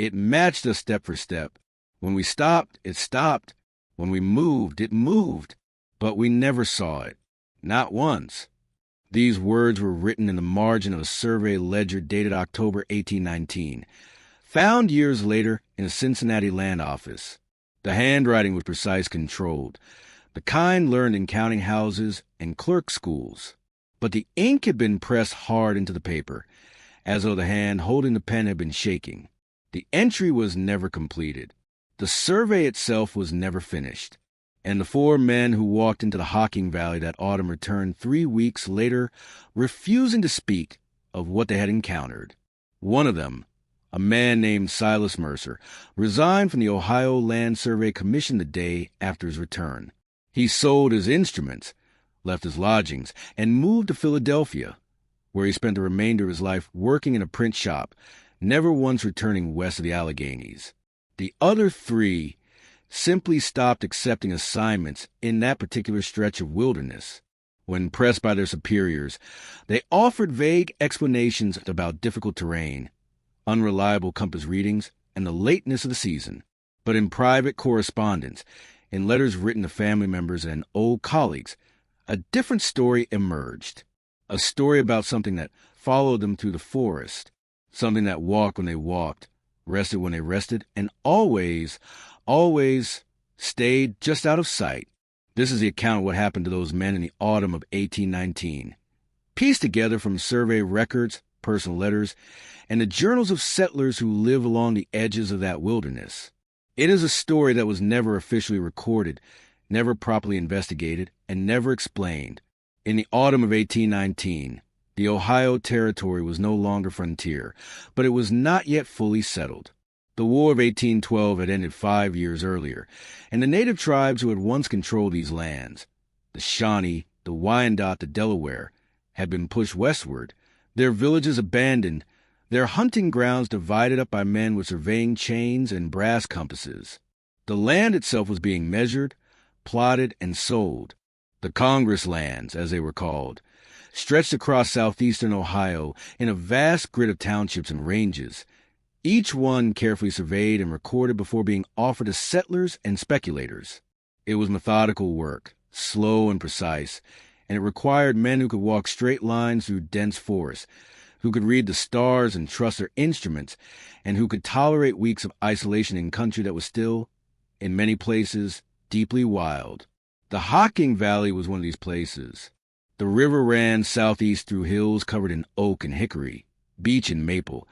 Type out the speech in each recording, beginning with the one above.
It matched us step for step. When we stopped, it stopped. When we moved, it moved. But we never saw it. Not once. These words were written in the margin of a survey ledger dated October 1819, found years later in a Cincinnati land office. The handwriting was precise, controlled, the kind learned in counting houses and clerk schools. But the ink had been pressed hard into the paper, as though the hand holding the pen had been shaking. The entry was never completed. The survey itself was never finished. And the four men who walked into the Hocking Valley that autumn returned 3 weeks later, refusing to speak of what they had encountered. One of them, a man named Silas Mercer, resigned from the Ohio Land Survey Commission the day after his return. He sold his instruments, left his lodgings, and moved to Philadelphia, where he spent the remainder of his life working in a print shop, never once returning west of the Alleghenies. The other 3 simply stopped accepting assignments in that particular stretch of wilderness. When pressed by their superiors, they offered vague explanations about difficult terrain, unreliable compass readings, and the lateness of the season. But in private correspondence, in letters written to family members and old colleagues, a different story emerged. A story about something that followed them through the forest, something that walked when they walked, rested when they rested, and always stayed just out of sight. This is the account of what happened to those men in the autumn of 1819, pieced together from survey records, personal letters, and the journals of settlers who live along the edges of that wilderness. It is a story that was never officially recorded, never properly investigated, and never explained. In the autumn of 1819, the Ohio Territory was no longer frontier, but it was not yet fully settled. The War of 1812 had ended 5 years earlier, and the native tribes who had once controlled these lands, the Shawnee, the Wyandot, the Delaware, had been pushed westward, their villages abandoned, their hunting grounds divided up by men with surveying chains and brass compasses. The land itself was being measured, plotted, and sold. The Congress lands, as they were called, stretched across southeastern Ohio in a vast grid of townships and ranges, each one carefully surveyed and recorded before being offered to settlers and speculators. It was methodical work, slow and precise, and it required men who could walk straight lines through dense forests, who could read the stars and trust their instruments, and who could tolerate weeks of isolation in country that was still, in many places, deeply wild. The Hocking Valley was one of these places. The river ran southeast through hills covered in oak and hickory, beech and maple,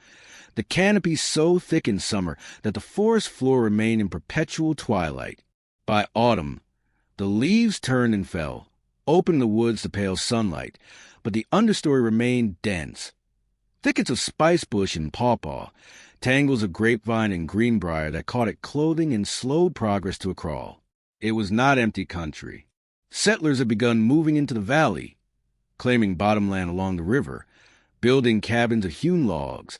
the canopy so thick in summer that the forest floor remained in perpetual twilight. By autumn, the leaves turned and fell, opening the woods to pale sunlight, but the understory remained dense. Thickets of spicebush and pawpaw, tangles of grapevine and greenbrier that caught at clothing and slowed progress to a crawl. It was not empty country. Settlers had begun moving into the valley, claiming bottomland along the river, building cabins of hewn logs,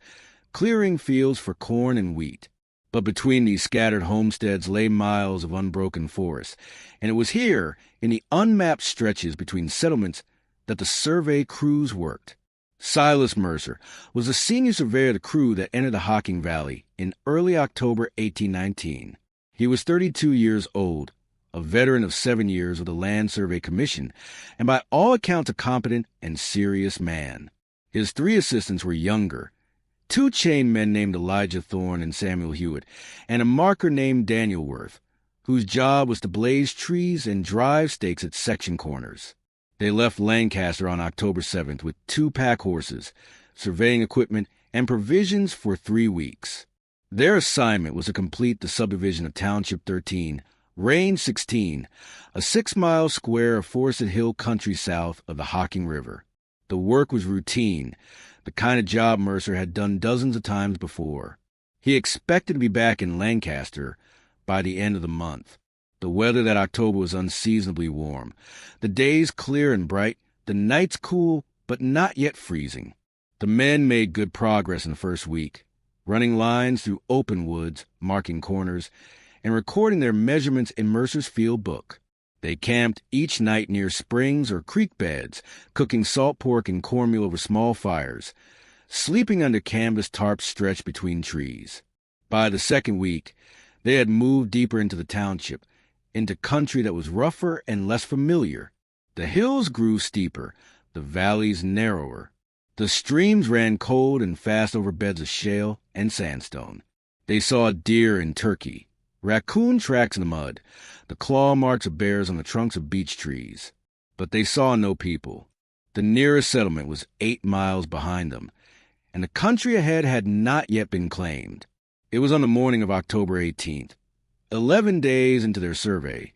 clearing fields for corn and wheat. But between these scattered homesteads lay miles of unbroken forest, and it was here, in the unmapped stretches between settlements, that the survey crews worked. Silas Mercer was the senior surveyor of the crew that entered the Hocking Valley in early October 1819. He was 32 years old, a veteran of 7 years with the Land Survey Commission, and by all accounts a competent and serious man. His 3 assistants were younger, 2 chain men named Elijah Thorne and Samuel Hewitt, and a marker named Daniel Worth, whose job was to blaze trees and drive stakes at section corners. They left Lancaster on October 7th with 2 pack horses, surveying equipment, and provisions for 3 weeks. Their assignment was to complete the subdivision of Township 13, Range 16, a 6-mile square of forested hill country south of the Hocking River. The work was routine, the kind of job Mercer had done dozens of times before. He expected to be back in Lancaster by the end of the month. The weather that October was unseasonably warm, the days clear and bright, the nights cool but not yet freezing. The men made good progress in the first week, running lines through open woods, marking corners, and recording their measurements in Mercer's field book. They camped each night near springs or creek beds, cooking salt pork and cornmeal over small fires, sleeping under canvas tarps stretched between trees. By the second week, they had moved deeper into the township, into country that was rougher and less familiar. The hills grew steeper, the valleys narrower. The streams ran cold and fast over beds of shale and sandstone. They saw deer and turkey, raccoon tracks in the mud, the claw marks of bears on the trunks of beech trees. But they saw no people. The nearest settlement was 8 miles behind them, and the country ahead had not yet been claimed. It was on the morning of October 18th, 11 days into their survey,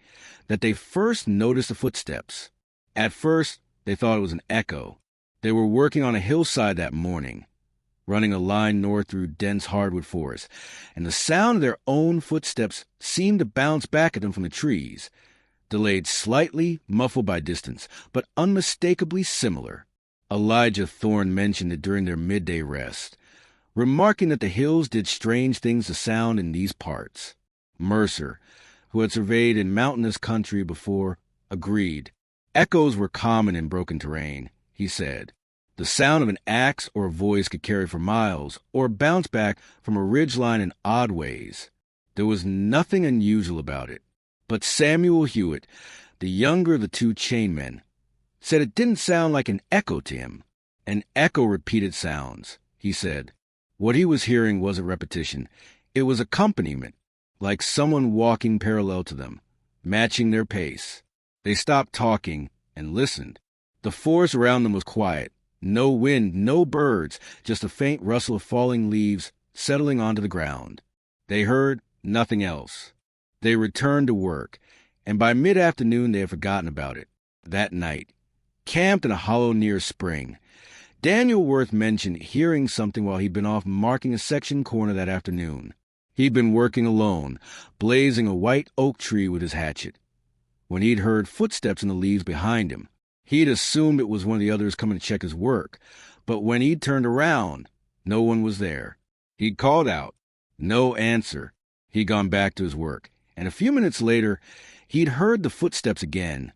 that they first noticed the footsteps. At first, they thought it was an echo. They were working on a hillside that morning, running a line north through dense hardwood forest, and the sound of their own footsteps seemed to bounce back at them from the trees, delayed slightly, muffled by distance, but unmistakably similar. Elijah Thorne mentioned it during their midday rest, remarking that the hills did strange things to sound in these parts. Mercer, who had surveyed in mountainous country before, agreed. Echoes were common in broken terrain, he said. The sound of an axe or a voice could carry for miles, or bounce back from a ridgeline in odd ways. There was nothing unusual about it. But Samuel Hewitt, the younger of the 2 chainmen, said it didn't sound like an echo to him. An echo repeated sounds, he said. What he was hearing wasn't repetition. It was accompaniment, like someone walking parallel to them, matching their pace. They stopped talking and listened. The forest around them was quiet. No wind, no birds, just a faint rustle of falling leaves settling onto the ground. They heard nothing else. They returned to work, and by mid-afternoon they had forgotten about it. That night, camped in a hollow near a spring, Daniel Worth mentioned hearing something while he'd been off marking a section corner that afternoon. He'd been working alone, blazing a white oak tree with his hatchet, when he'd heard footsteps in the leaves behind him. He'd assumed it was one of the others coming to check his work, but when he'd turned around, no one was there. He'd called out. No answer. He'd gone back to his work, and a few minutes later, he'd heard the footsteps again,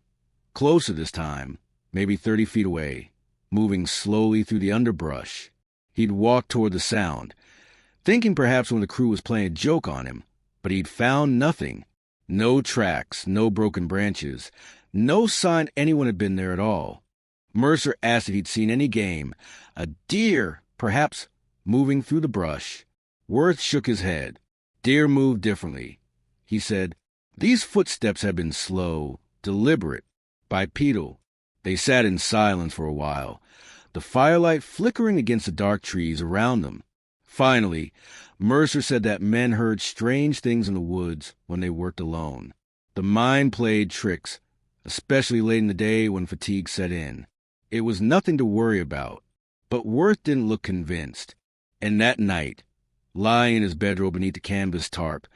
closer this time, maybe 30 feet away, moving slowly through the underbrush. He'd walked toward the sound, thinking perhaps one of the crew was playing a joke on him, but he'd found nothing. No tracks, no broken branches, no sign anyone had been there at all. Mercer asked if he'd seen any game, a deer, perhaps, moving through the brush. Worth shook his head. Deer moved differently. He said, these footsteps had been slow, deliberate, bipedal. They sat in silence for a while, the firelight flickering against the dark trees around them. Finally, Mercer said that men heard strange things in the woods when they worked alone. The mind played tricks, especially late in the day when fatigue set in. It was nothing to worry about, but Worth didn't look convinced. And that night, lying in his bedroll beneath the canvas tarp,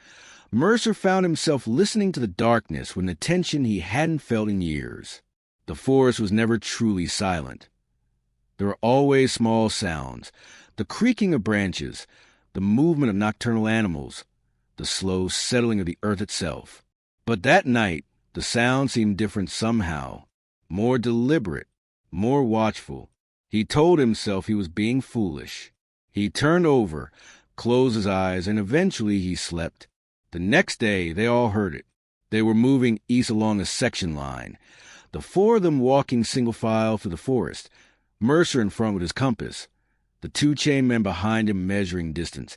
Mercer found himself listening to the darkness with an attention he hadn't felt in years. The forest was never truly silent. There were always small sounds, the creaking of branches, the movement of nocturnal animals, the slow settling of the earth itself. But that night, the sound seemed different somehow, more deliberate, more watchful. He told himself he was being foolish. He turned over, closed his eyes, and eventually he slept. The next day, they all heard it. They were moving east along a section line, the 4 of them walking single file through the forest, Mercer in front with his compass, the 2 chainmen behind him measuring distance,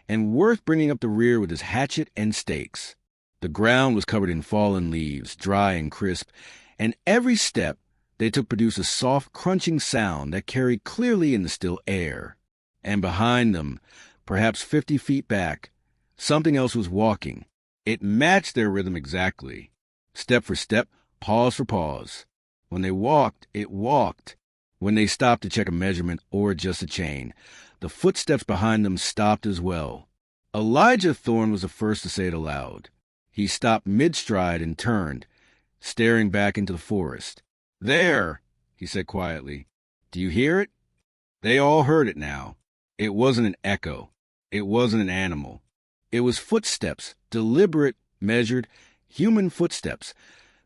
and Worth bringing up the rear with his hatchet and stakes. The ground was covered in fallen leaves, dry and crisp, and every step they took produced a soft, crunching sound that carried clearly in the still air. And behind them, perhaps 50 feet back, something else was walking. It matched their rhythm exactly. Step for step, pause for pause. When they walked, it walked. When they stopped to check a measurement or adjust a chain, the footsteps behind them stopped as well. Elijah Thorne was the first to say it aloud. He stopped mid-stride and turned, staring back into the forest. There, he said quietly. Do you hear it? They all heard it now. It wasn't an echo. It wasn't an animal. It was footsteps, deliberate, measured, human footsteps,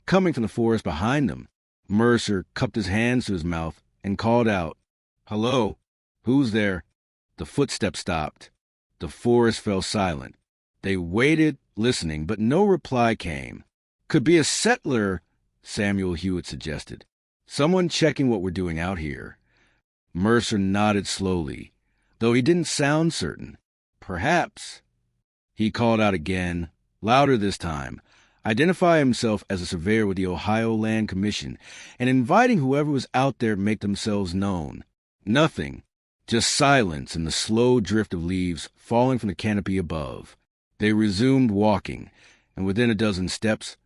coming from the forest behind them. Mercer cupped his hands to his mouth and called out, Hello, who's there? The footsteps stopped. The forest fell silent. They waited, listening, but no reply came. Could be a settler, Samuel Hewitt suggested. Someone checking what we're doing out here. Mercer nodded slowly, though he didn't sound certain. Perhaps. He called out again, louder this time, identifying himself as a surveyor with the Ohio Land Commission, and inviting whoever was out there to make themselves known. Nothing. Just silence and the slow drift of leaves falling from the canopy above. They resumed walking, and within a dozen steps,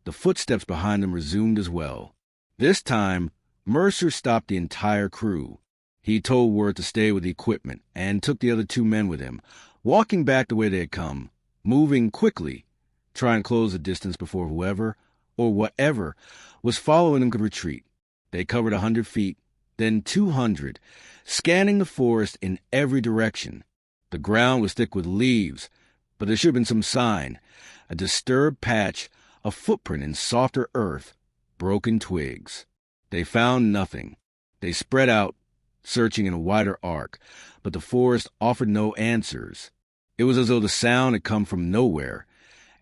the footsteps behind them resumed as well. This time, Mercer stopped the entire crew. He told Worth to stay with the equipment and took the other two men with him, walking back the way they had come, moving quickly, trying to close the distance before whoever, or whatever, was following them could retreat. They covered 100 feet, then 200, scanning the forest in every direction. The ground was thick with leaves, but there should have been some sign, a disturbed patch, a footprint in softer earth, broken twigs. They found nothing. They spread out, searching in a wider arc, but the forest offered no answers. It was as though the sound had come from nowhere,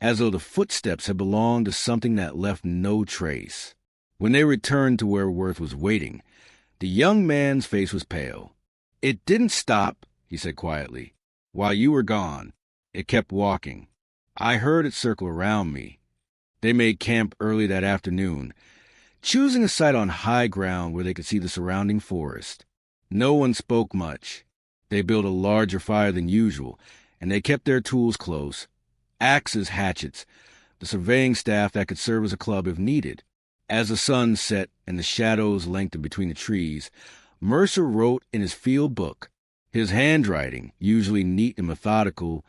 as though the footsteps had belonged to something that left no trace. When they returned to where Worth was waiting, the young man's face was pale. "It didn't stop," he said quietly. "While you were gone, it kept walking. I heard it circle around me." They made camp early that afternoon, choosing a site on high ground where they could see the surrounding forest. No one spoke much. They built a larger fire than usual, and they kept their tools close. Axes, hatchets, the surveying staff that could serve as a club if needed. As the sun set and the shadows lengthened between the trees, Mercer wrote in his field book. His handwriting, usually neat and methodical,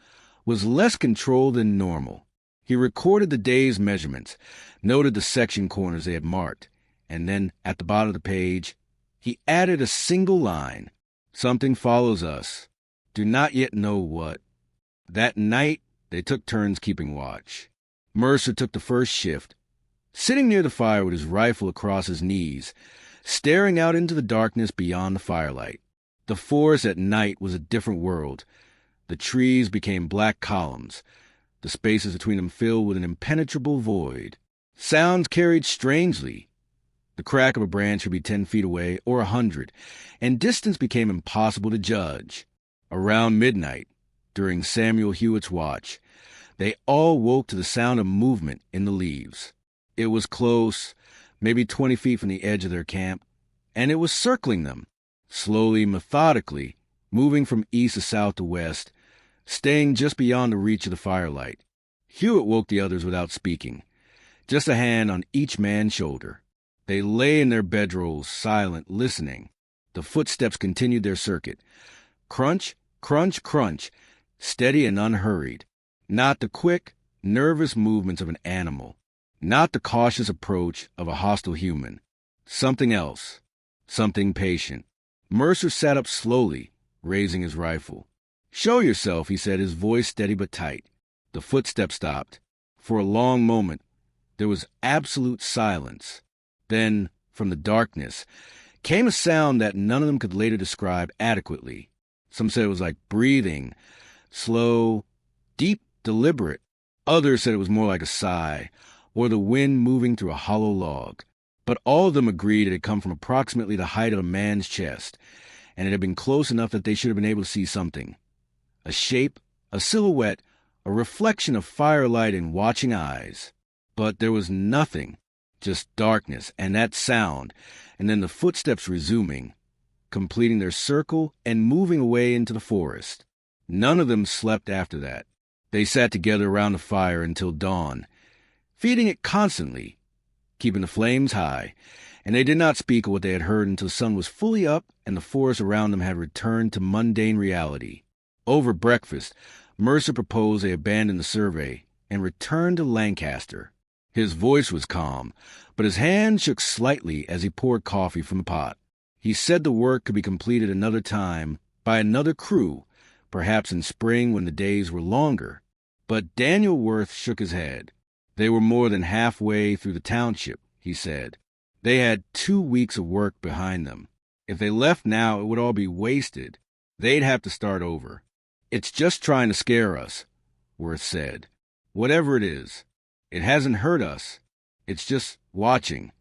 was less controlled than normal. He recorded the day's measurements, noted the section corners they had marked, and then, at the bottom of the page, he added a single line. "Something follows us. Do not yet know what." That night, they took turns keeping watch. Mercer took the first shift, sitting near the fire with his rifle across his knees, staring out into the darkness beyond the firelight. The forest at night was a different world. The trees became black columns, the spaces between them filled with an impenetrable void. Sounds carried strangely. The crack of a branch would be 10 feet away or 100, and distance became impossible to judge. Around midnight, during Samuel Hewitt's watch, they all woke to the sound of movement in the leaves. It was close, maybe 20 feet from the edge of their camp, and it was circling them, slowly, methodically, moving from east to south to west, staying just beyond the reach of the firelight. Hewitt woke the others without speaking, just a hand on each man's shoulder. They lay in their bedrolls, silent, listening. The footsteps continued their circuit. Crunch, crunch, crunch, steady and unhurried. Not the quick, nervous movements of an animal. Not the cautious approach of a hostile human. Something else. Something patient. Mercer sat up slowly, raising his rifle. "Show yourself," he said, his voice steady but tight. The footsteps stopped. For a long moment, there was absolute silence. Then, from the darkness, came a sound that none of them could later describe adequately. Some said it was like breathing, slow, deep, deliberate. Others said it was more like a sigh, or the wind moving through a hollow log. But all of them agreed it had come from approximately the height of a man's chest, and it had been close enough that they should have been able to see something. A shape, a silhouette, a reflection of firelight in watching eyes. But there was nothing, just darkness and that sound, and then the footsteps resuming, completing their circle and moving away into the forest. None of them slept after that. They sat together around the fire until dawn, feeding it constantly, keeping the flames high, and they did not speak of what they had heard until the sun was fully up and the forest around them had returned to mundane reality. Over breakfast, Mercer proposed they abandon the survey and return to Lancaster. His voice was calm, but his hand shook slightly as he poured coffee from the pot. He said the work could be completed another time by another crew, perhaps in spring when the days were longer. But Daniel Worth shook his head. They were more than halfway through the township, he said. They had 2 weeks of work behind them. If they left now, it would all be wasted. They'd have to start over. "It's just trying to scare us," Worth said. "Whatever it is. It hasn't hurt us. It's just watching."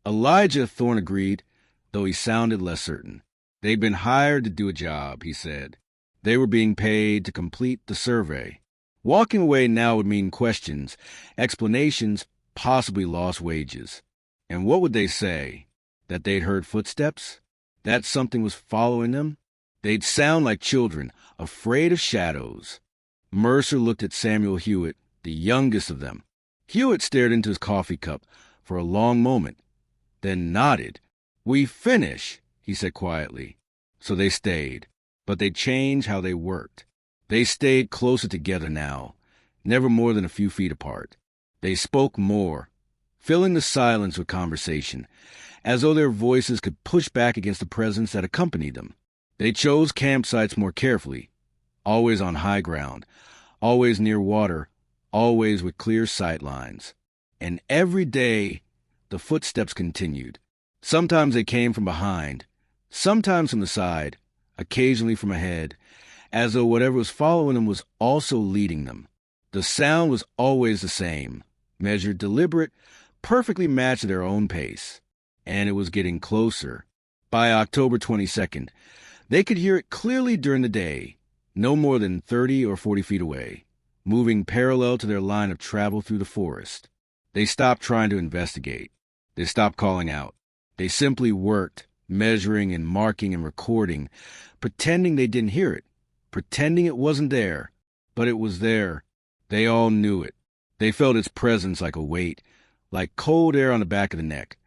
Elijah, Thorne agreed, though he sounded less certain. They'd been hired to do a job, he said. They were being paid to complete the survey. Walking away now would mean questions, explanations, possibly lost wages. And what would they say? That they'd heard footsteps? That something was following them? They'd sound like children, afraid of shadows. Mercer looked at Samuel Hewitt, the youngest of them. Hewitt stared into his coffee cup for a long moment, then nodded. "We finish," he said quietly. So they stayed, but they changed how they worked. They stayed closer together now, never more than a few feet apart. They spoke more, filling the silence with conversation, as though their voices could push back against the presence that accompanied them. They chose campsites more carefully, always on high ground, always near water, always with clear sight lines. And every day, the footsteps continued. Sometimes they came from behind, sometimes from the side, occasionally from ahead, as though whatever was following them was also leading them. The sound was always the same, measured, deliberate, perfectly matched their own pace. And it was getting closer. By October 22nd, they could hear it clearly during the day, no more than 30 or 40 feet away, moving parallel to their line of travel through the forest. They stopped trying to investigate. They stopped calling out. They simply worked, measuring and marking and recording, pretending they didn't hear it, pretending it wasn't there. But it was there. They all knew it. They felt its presence like a weight, like cold air on the back of the neck,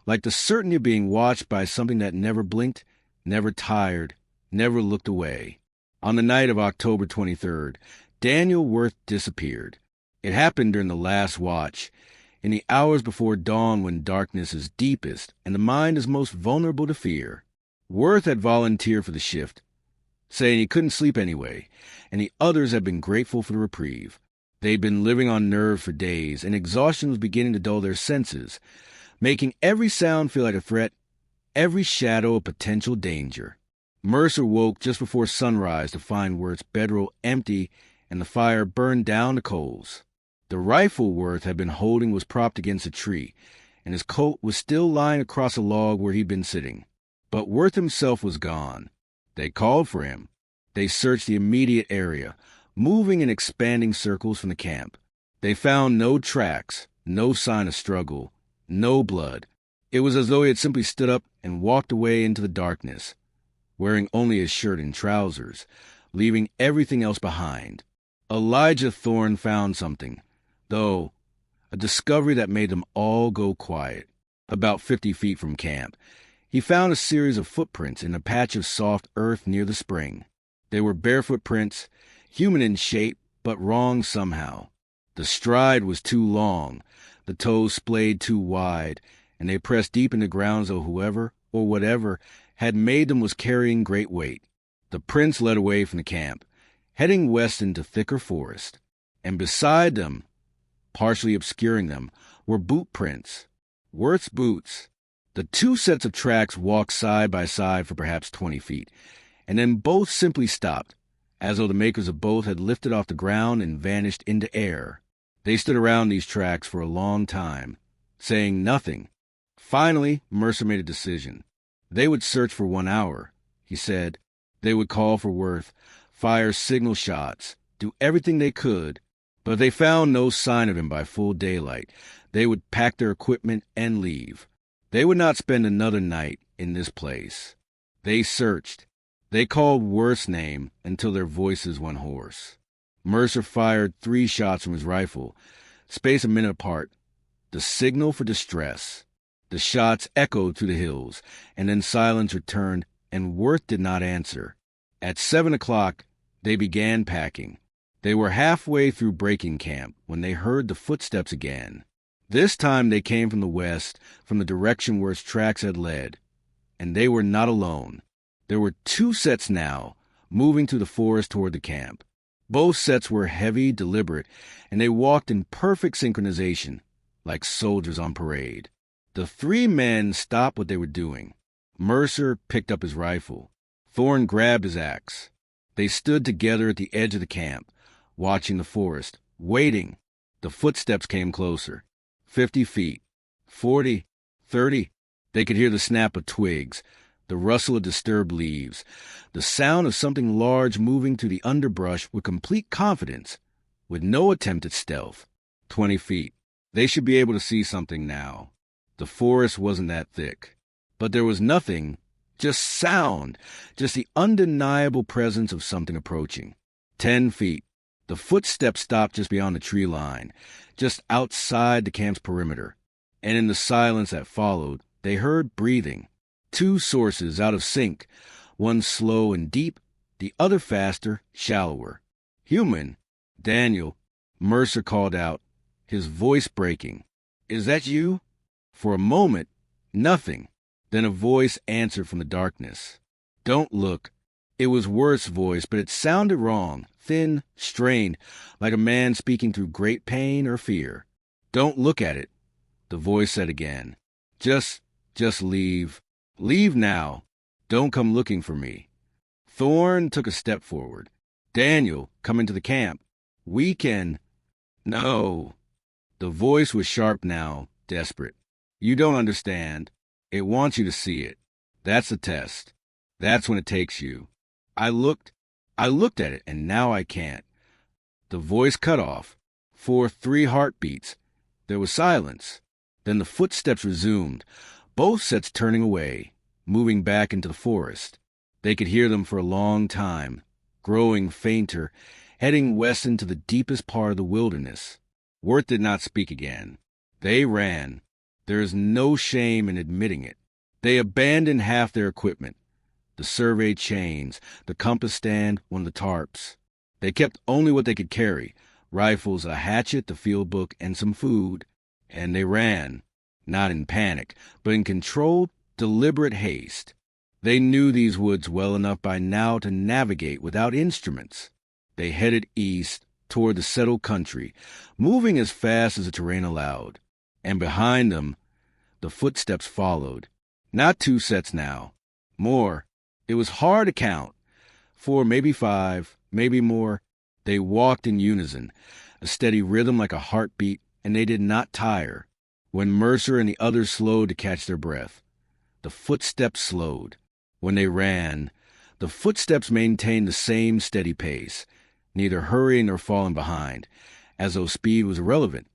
like the certainty of being watched by something that never blinked, never tired, never looked away. On the night of October 23rd, Daniel Worth disappeared. It happened during the last watch, in the hours before dawn when darkness is deepest and the mind is most vulnerable to fear. Worth had volunteered for the shift, saying he couldn't sleep anyway, and the others had been grateful for the reprieve. They'd been living on nerves for days, and exhaustion was beginning to dull their senses, making every sound feel like a threat, every shadow a potential danger. Mercer woke just before sunrise to find Worth's bedroll empty and the fire burned down to coals. The rifle Worth had been holding was propped against a tree, and his coat was still lying across a log where he'd been sitting. But Worth himself was gone. They called for him. They searched the immediate area, moving in expanding circles from the camp. They found no tracks, no sign of struggle, no blood. It was as though he had simply stood up and walked away into the darkness, wearing only his shirt and trousers, leaving everything else behind. Elijah Thorne found something, though, a discovery that made them all go quiet. About 50 feet from camp, he found a series of footprints in a patch of soft earth near the spring. They were barefoot prints, human in shape, but wrong somehow. The stride was too long, the toes splayed too wide, and they pressed deep in the ground as though whoever, or whatever, had made them was carrying great weight. The prints led away from the camp, heading west into thicker forest, and beside them, partially obscuring them, were boot prints. Worth's boots. The two sets of tracks walked side by side for perhaps 20 feet, and then both simply stopped, as though the makers of both had lifted off the ground and vanished into air. They stood around these tracks for a long time, saying nothing. Finally, Mercer made a decision. They would search for 1 hour, he said. They would call for Worth, fire signal shots, do everything they could, but if they found no sign of him by full daylight, they would pack their equipment and leave. They would not spend another night in this place. They searched. They called Worth's name until their voices went hoarse. Mercer fired 3 shots from his rifle, spaced a minute apart, the signal for distress. The shots echoed through the hills, and then silence returned, and Worth did not answer. At 7 o'clock, they began packing. They were halfway through breaking camp when they heard the footsteps again. This time they came from the west, from the direction Worth's tracks had led. And they were not alone. There were 2 sets now, moving through the forest toward the camp. Both sets were heavy, deliberate, and they walked in perfect synchronization, like soldiers on parade. The 3 men stopped what they were doing. Mercer picked up his rifle. Thorne grabbed his axe. They stood together at the edge of the camp, watching the forest, waiting. The footsteps came closer. 50 feet. 40. 30. They could hear the snap of twigs, the rustle of disturbed leaves, the sound of something large moving through the underbrush with complete confidence, with no attempt at stealth. 20 feet. They should be able to see something now. The forest wasn't that thick. But there was nothing, just sound, just the undeniable presence of something approaching. 10 feet. The footsteps stopped just beyond the tree line, just outside the camp's perimeter. And in the silence that followed, they heard breathing. Two sources out of sync, one slow and deep, the other faster, shallower. Human. Daniel. Mercer called out, his voice breaking. "Is that you?" For a moment, nothing. Then a voice answered from the darkness. "Don't look." It was Worth's voice, but it sounded wrong, thin, strained, like a man speaking through great pain or fear. "Don't look at it," the voice said again. Just leave. Leave now. Don't come looking for me." Thorne took a step forward. "Daniel, come into the camp. We can—" "No." The voice was sharp now, desperate. "You don't understand. It wants you to see it. That's the test. That's when it takes you. I looked at it, and now I can't." The voice cut off. For 3 heartbeats. There was silence. Then the footsteps resumed, both sets turning away, moving back into the forest. They could hear them for a long time, growing fainter, heading west into the deepest part of the wilderness. Worth did not speak again. They ran. There is no shame in admitting it. They abandoned half their equipment. The survey chains, the compass stand, one of the tarps. They kept only what they could carry, rifles, a hatchet, the field book, and some food. And they ran, not in panic, but in controlled, deliberate haste. They knew these woods well enough by now to navigate without instruments. They headed east, toward the settled country, moving as fast as the terrain allowed. And behind them, the footsteps followed. Not 2 sets now. More. It was hard to count. 4, maybe 5, maybe more. They walked in unison, a steady rhythm like a heartbeat, and they did not tire. When Mercer and the others slowed to catch their breath, the footsteps slowed. When they ran, the footsteps maintained the same steady pace, neither hurrying nor falling behind, as though speed was irrelevant,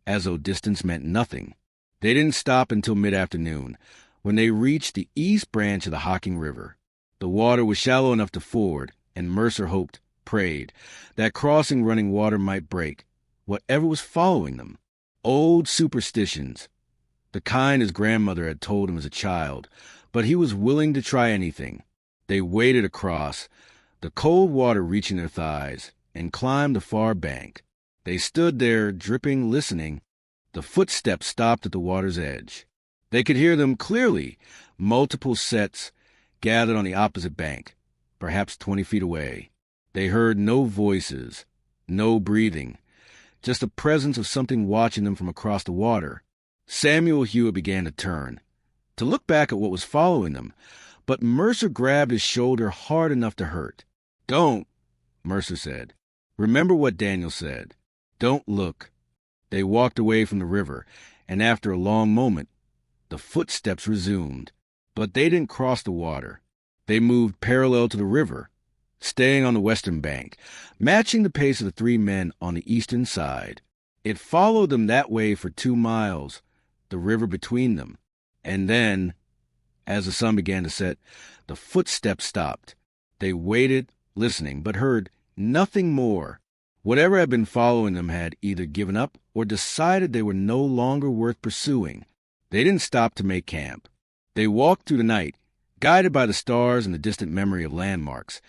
as though distance meant nothing. They didn't stop until mid-afternoon, when they reached the east branch of the Hocking River. The water was shallow enough to ford, and Mercer hoped, prayed, that crossing running water might break whatever was following them. Old superstitions, the kind his grandmother had told him as a child, but he was willing to try anything. They waded across, the cold water reaching their thighs, and climbed the far bank. They stood there, dripping, listening. The footsteps stopped at the water's edge. They could hear them clearly, multiple sets gathered on the opposite bank, perhaps 20 feet away. They heard no voices, no breathing, just the presence of something watching them from across the water. Samuel Hewitt began to turn, to look back at what was following them, but Mercer grabbed his shoulder hard enough to hurt. "Don't," Mercer said. "Remember what Daniel said. Don't look." They walked away from the river, and after a long moment, the footsteps resumed. But they didn't cross the water. They moved parallel to the river, staying on the western bank, matching the pace of the 3 men on the eastern side. It followed them that way for 2 miles, the river between them. And then, as the sun began to set, the footsteps stopped. They waited, listening, but heard nothing more. Whatever had been following them had either given up or decided they were no longer worth pursuing. They didn't stop to make camp. They walked through the night, guided by the stars and the distant memory of landmarks,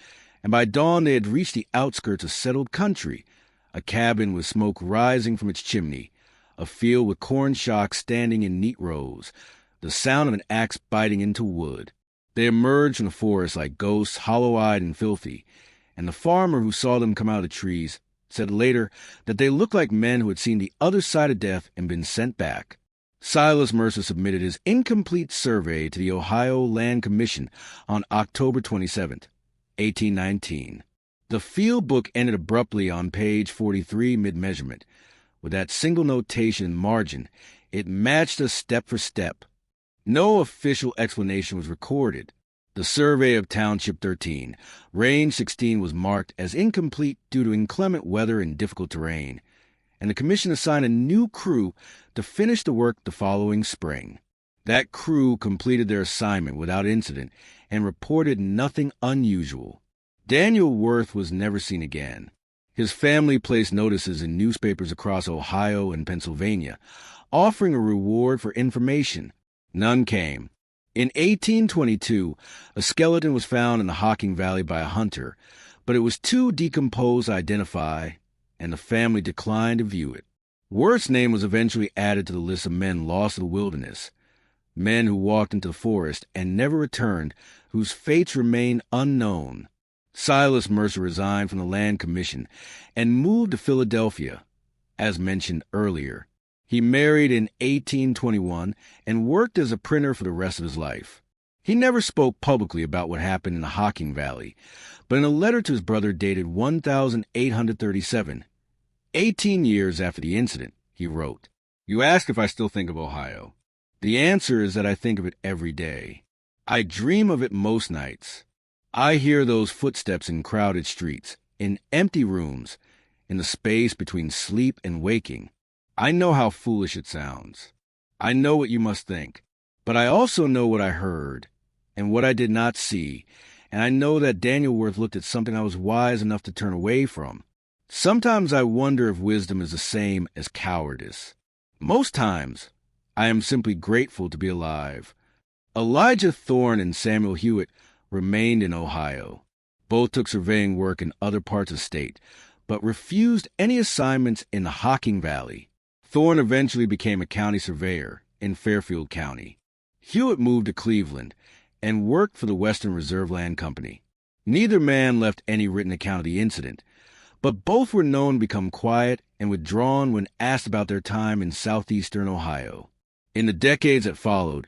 and by dawn they had reached the outskirts of settled country, a cabin with smoke rising from its chimney, a field with corn shocks standing in neat rows, the sound of an axe biting into wood. They emerged from the forest like ghosts, hollow-eyed and filthy, and the farmer who saw them come out of the trees said later that they looked like men who had seen the other side of death and been sent back. Silas Mercer submitted his incomplete survey to the Ohio Land Commission on October 27, 1819. The field book ended abruptly on page 43 mid-measurement. With that single notation in margin, it matched us step for step. No official explanation was recorded. The survey of Township 13, Range 16, was marked as incomplete due to inclement weather and difficult terrain, and the commission assigned a new crew to finish the work the following spring. That crew completed their assignment without incident and reported nothing unusual. Daniel Worth was never seen again. His family placed notices in newspapers across Ohio and Pennsylvania, offering a reward for information. None came. In 1822, a skeleton was found in the Hocking Valley by a hunter, but it was too decomposed to identify, and the family declined to view it. Worth's name was eventually added to the list of men lost to the wilderness, men who walked into the forest and never returned, whose fates remain unknown. Silas Mercer resigned from the Land Commission and moved to Philadelphia, as mentioned earlier. He married in 1821 and worked as a printer for the rest of his life. He never spoke publicly about what happened in the Hocking Valley, but in a letter to his brother dated 1837, 18 years after the incident, he wrote, "You ask if I still think of Ohio. The answer is that I think of it every day. I dream of it most nights. I hear those footsteps in crowded streets, in empty rooms, in the space between sleep and waking. I know how foolish it sounds. I know what you must think. But I also know what I heard and what I did not see, and I know that Daniel Worth looked at something I was wise enough to turn away from. Sometimes I wonder if wisdom is the same as cowardice. Most times, I am simply grateful to be alive." Elijah Thorne and Samuel Hewitt remained in Ohio. Both took surveying work in other parts of the state, but refused any assignments in the Hocking Valley. Thorne eventually became a county surveyor in Fairfield County. Hewitt moved to Cleveland and worked for the Western Reserve Land Company. Neither man left any written account of the incident, but both were known to become quiet and withdrawn when asked about their time in southeastern Ohio. In the decades that followed,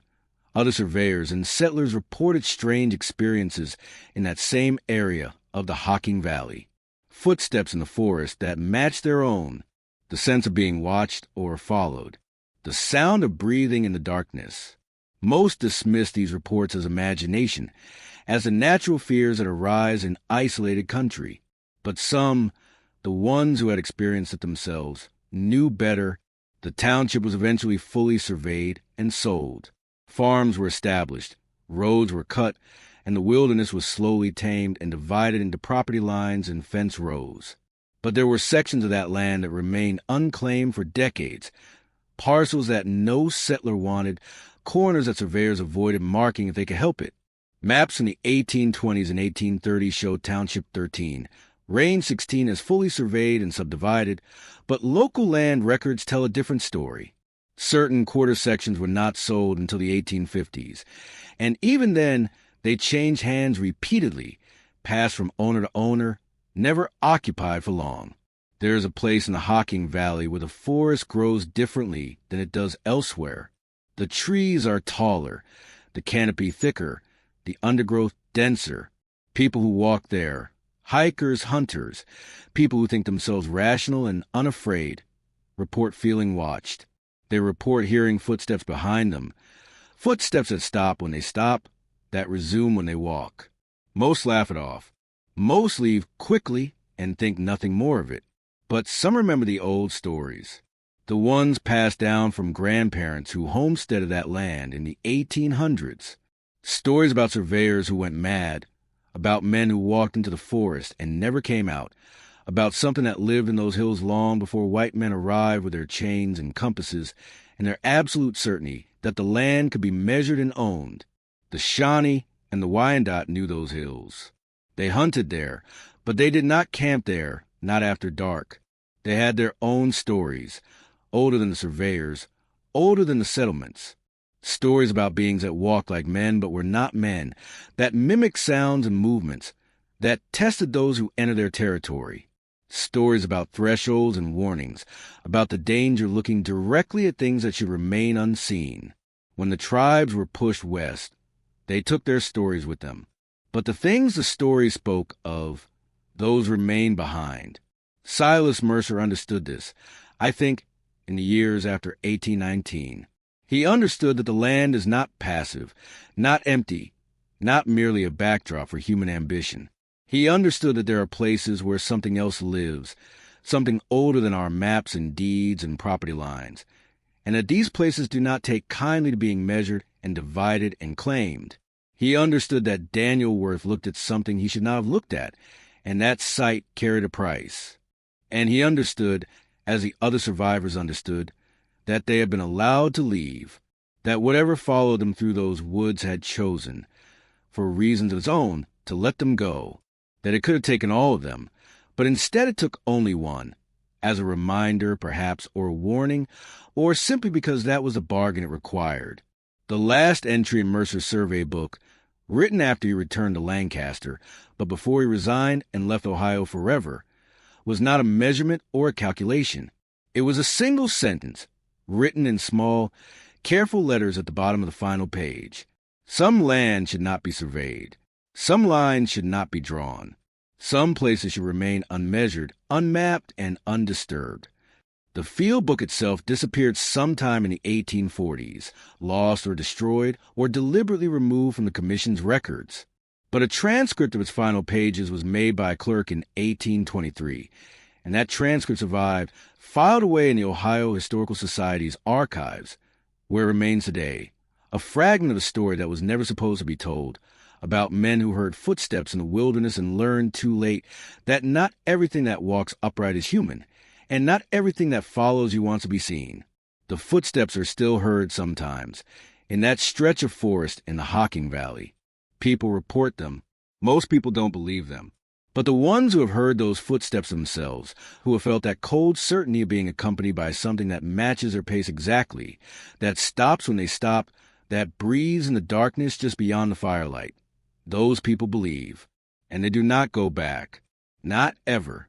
other surveyors and settlers reported strange experiences in that same area of the Hocking Valley. Footsteps in the forest that matched their own, the sense of being watched or followed, the sound of breathing in the darkness. Most dismissed these reports as imagination, as the natural fears that arise in isolated country. But some, the ones who had experienced it themselves, knew better. The township was eventually fully surveyed and sold. Farms were established, roads were cut, and the wilderness was slowly tamed and divided into property lines and fence rows. But there were sections of that land that remained unclaimed for decades, parcels that no settler wanted, corners that surveyors avoided marking if they could help it. Maps from the 1820s and 1830s showed Township 13, Range 16 as fully surveyed and subdivided, but local land records tell a different story. Certain quarter sections were not sold until the 1850s, and even then, they changed hands repeatedly, passed from owner to owner, never occupied for long. There is a place in the Hocking Valley where the forest grows differently than it does elsewhere. The trees are taller, the canopy thicker, the undergrowth denser. People who walk there, hikers, hunters, people who think themselves rational and unafraid, report feeling watched. They report hearing footsteps behind them, footsteps that stop when they stop, that resume when they walk. Most laugh it off. Most leave quickly and think nothing more of it. But some remember the old stories, the ones passed down from grandparents who homesteaded that land in the 1800s. Stories about surveyors who went mad, about men who walked into the forest and never came out, about something that lived in those hills long before white men arrived with their chains and compasses and their absolute certainty that the land could be measured and owned. The Shawnee and the Wyandotte knew those hills. They hunted there, but they did not camp there, not after dark. They had their own stories, older than the surveyors, older than the settlements. Stories about beings that walked like men but were not men, that mimicked sounds and movements, that tested those who entered their territory. Stories about thresholds and warnings, about the danger looking directly at things that should remain unseen. When the tribes were pushed west, they took their stories with them. But the things the stories spoke of, those remain behind. Silas Mercer understood this, I think, in the years after 1819. He understood that the land is not passive, not empty, not merely a backdrop for human ambition. He understood that there are places where something else lives, something older than our maps and deeds and property lines, and that these places do not take kindly to being measured and divided and claimed. He understood that Daniel Worth looked at something he should not have looked at, and that sight carried a price. And he understood, as the other survivors understood, that they had been allowed to leave, that whatever followed them through those woods had chosen, for reasons of its own, to let them go, that it could have taken all of them, but instead it took only one, as a reminder, perhaps, or a warning, or simply because that was the bargain it required. The last entry in Mercer's survey book, written after he returned to Lancaster, but before he resigned and left Ohio forever, was not a measurement or a calculation. It was a single sentence, written in small, careful letters at the bottom of the final page. Some land should not be surveyed. Some lines should not be drawn. Some places should remain unmeasured, unmapped, and undisturbed. The field book itself disappeared sometime in the 1840s, lost or destroyed, or deliberately removed from the Commission's records. But a transcript of its final pages was made by a clerk in 1823, and that transcript survived, filed away in the Ohio Historical Society's archives, where it remains today, a fragment of a story that was never supposed to be told, about men who heard footsteps in the wilderness and learned too late that not everything that walks upright is human, and not everything that follows you wants to be seen. The footsteps are still heard sometimes, in that stretch of forest in the Hocking Valley. People report them. Most people don't believe them. But the ones who have heard those footsteps themselves, who have felt that cold certainty of being accompanied by something that matches their pace exactly, that stops when they stop, that breathes in the darkness just beyond the firelight, those people believe, and they do not go back. Not ever.